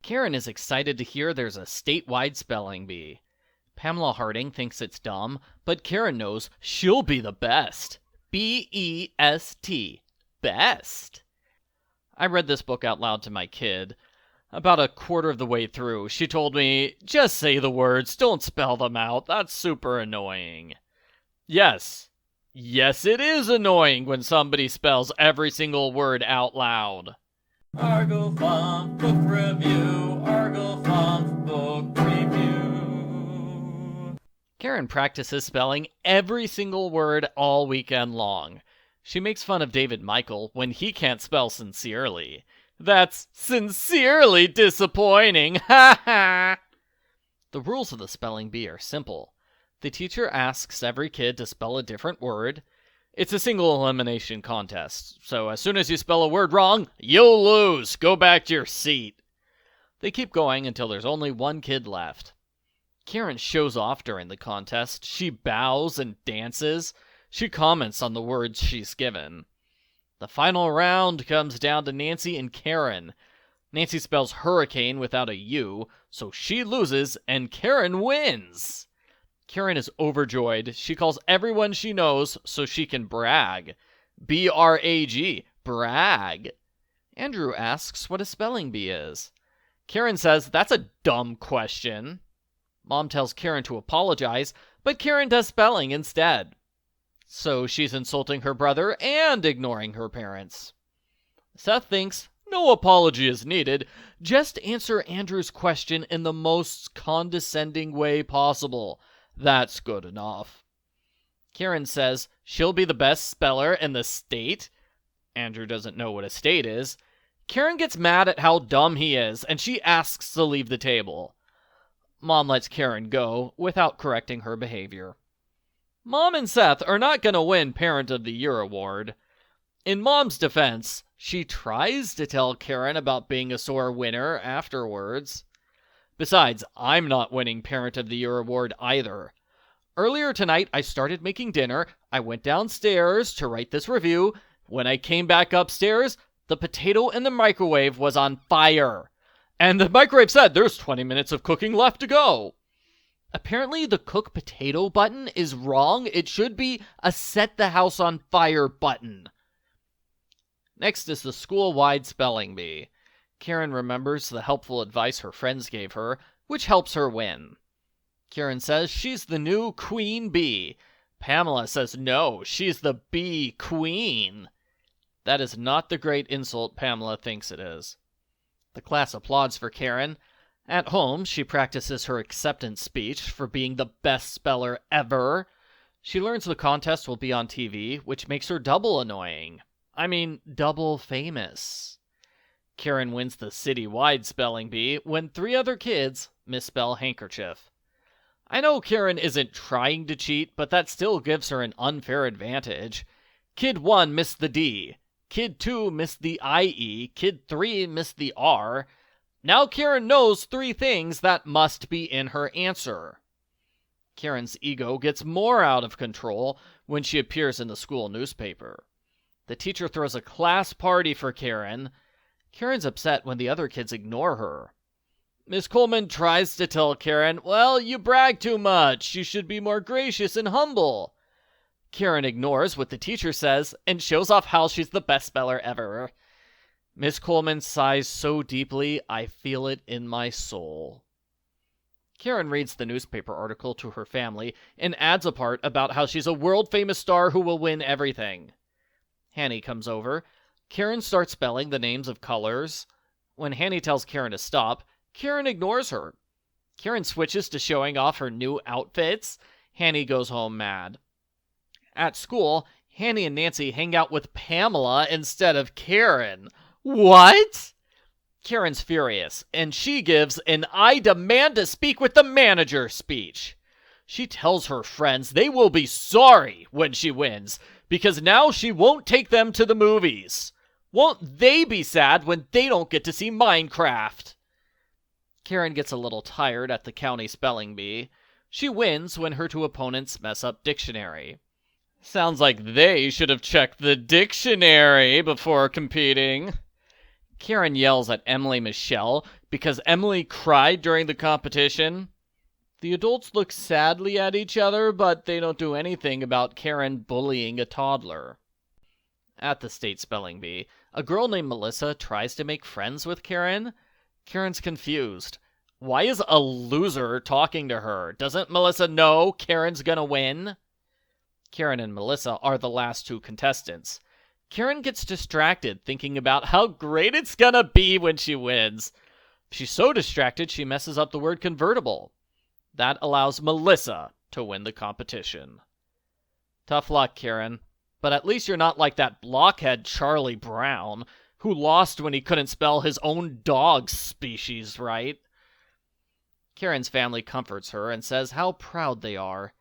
Karen is excited to hear there's a statewide spelling bee. Pamela Harding thinks it's dumb, but Karen knows she'll be the best. B-E-S-T. Best. I read this book out loud to my kid. About a quarter of the way through, she told me, "Just say the words, don't spell them out. That's super annoying." Yes. Yes, it is annoying when somebody spells every single word out loud. Argle Flump Book Review. Argle Flump Book Review. Karen practices spelling every single word all weekend long. She makes fun of David Michael when he can't spell sincerely. That's sincerely disappointing. Ha ha! The rules of the spelling bee are simple. The teacher asks every kid to spell a different word. It's a single elimination contest, so as soon as you spell a word wrong, you'll lose. Go back to your seat. They keep going until there's only one kid left. Karen shows off during the contest. She bows and dances. She comments on the words she's given. The final round comes down to Nancy and Karen. Nancy spells hurricane without a U, so she loses and Karen wins. Karen is overjoyed. She calls everyone she knows so she can brag. B-R-A-G. Brag. Andrew asks what a spelling bee is. Karen says that's a dumb question. Mom tells Karen to apologize, but Karen does spelling instead. So she's insulting her brother and ignoring her parents. Seth thinks no apology is needed. Just answer Andrew's question in the most condescending way possible. That's good enough. Karen says she'll be the best speller in the state. Andrew doesn't know what a state is. Karen gets mad at how dumb he is, and she asks to leave the table. Mom lets Karen go without correcting her behavior. Mom and Seth are not going to win Parent of the Year award. In Mom's defense, she tries to tell Karen about being a sore winner afterwards. Besides, I'm not winning Parent of the Year award either. Earlier tonight, I started making dinner. I went downstairs to write this review. When I came back upstairs, the potato in the microwave was on fire. And the microwave said there's 20 minutes of cooking left to go. Apparently, the cook potato button is wrong. It should be a set the house on fire button. Next is the school-wide spelling bee. Karen remembers the helpful advice her friends gave her, which helps her win. Karen says she's the new queen bee. Pamela says no, she's the bee queen. That is not the great insult Pamela thinks it is. The class applauds for Karen. At home, she practices her acceptance speech for being the best speller ever. She learns the contest will be on TV, which makes her double annoying. I mean, double famous. Karen wins the city-wide spelling bee when 3 other kids misspell handkerchief. I know Karen isn't trying to cheat, but that still gives her an unfair advantage. Kid 1 missed the D. Kid 2 missed the IE. Kid 3 missed the R. Now Karen knows 3 things that must be in her answer. Karen's ego gets more out of control when she appears in the school newspaper. The teacher throws a class party for Karen. Karen's upset when the other kids ignore her. Miss Coleman tries to tell Karen, well, you brag too much. You should be more gracious and humble. Karen ignores what the teacher says and shows off how she's the best speller ever. Miss Coleman sighs so deeply, I feel it in my soul. Karen reads the newspaper article to her family and adds a part about how she's a world-famous star who will win everything. Hanny comes over. Karen starts spelling the names of colors. When Hanny tells Karen to stop, Karen ignores her. Karen switches to showing off her new outfits. Hanny goes home mad. At school, Hanny and Nancy hang out with Pamela instead of Karen. What? Karen's furious, and she gives an I demand to speak with the manager speech. She tells her friends they will be sorry when she wins, because now she won't take them to the movies. Won't they be sad when they don't get to see Minecraft? Karen gets a little tired at the county spelling bee. She wins when her 2 opponents mess up dictionary. Sounds like they should have checked the dictionary before competing. Karen yells at Emily Michelle because Emily cried during the competition. The adults look sadly at each other, but they don't do anything about Karen bullying a toddler. At the state spelling bee, a girl named Melissa tries to make friends with Karen. Karen's confused. Why is a loser talking to her? Doesn't Melissa know Karen's gonna win? Karen and Melissa are the last two contestants. Karen gets distracted thinking about how great it's gonna be when she wins. She's so distracted she messes up the word convertible. That allows Melissa to win the competition. Tough luck, Karen. But at least you're not like that blockhead Charlie Brown, who lost when he couldn't spell his own dog's species right. Karen's family comforts her and says how proud they are.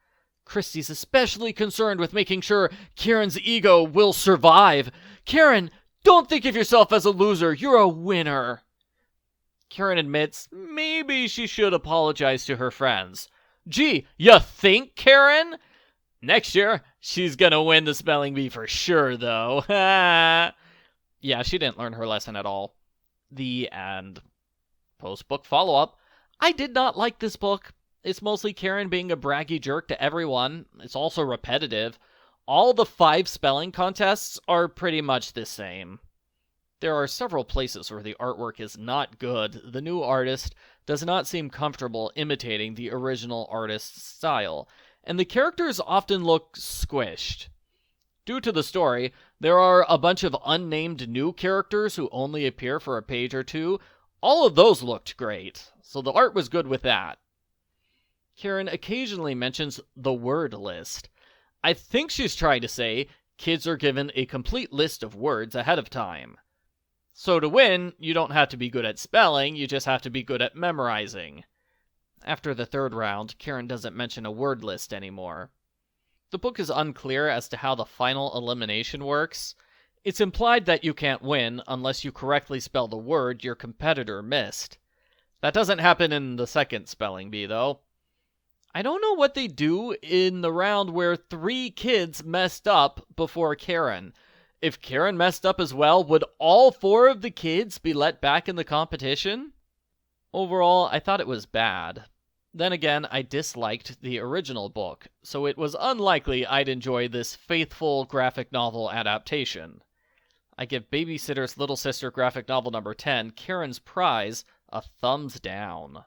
Christy's especially concerned with making sure Karen's ego will survive. Karen, don't think of yourself as a loser. You're a winner. Karen admits maybe she should apologize to her friends. Gee, you think, Karen? Next year, she's gonna win the spelling bee for sure, though. Yeah, she didn't learn her lesson at all. The end. Post-book follow-up. I did not like this book. It's mostly Karen being a braggy jerk to everyone. It's also repetitive. All the 5 spelling contests are pretty much the same. There are several places where the artwork is not good. The new artist does not seem comfortable imitating the original artist's style, and the characters often look squished. Due to the story, there are a bunch of unnamed new characters who only appear for a page or two. All of those looked great, so the art was good with that. Karen occasionally mentions the word list. I think she's trying to say kids are given a complete list of words ahead of time. So to win, you don't have to be good at spelling, you just have to be good at memorizing. After the 3rd round, Karen doesn't mention a word list anymore. The book is unclear as to how the final elimination works. It's implied that you can't win unless you correctly spell the word your competitor missed. That doesn't happen in the 2nd spelling bee, though. I don't know what they do in the round where 3 kids messed up before Karen. If Karen messed up as well, would all 4 of the kids be let back in the competition? Overall, I thought it was bad. Then again, I disliked the original book, so it was unlikely I'd enjoy this faithful graphic novel adaptation. I give Babysitter's Little Sister graphic novel number 10, Karen's Prize, a thumbs down.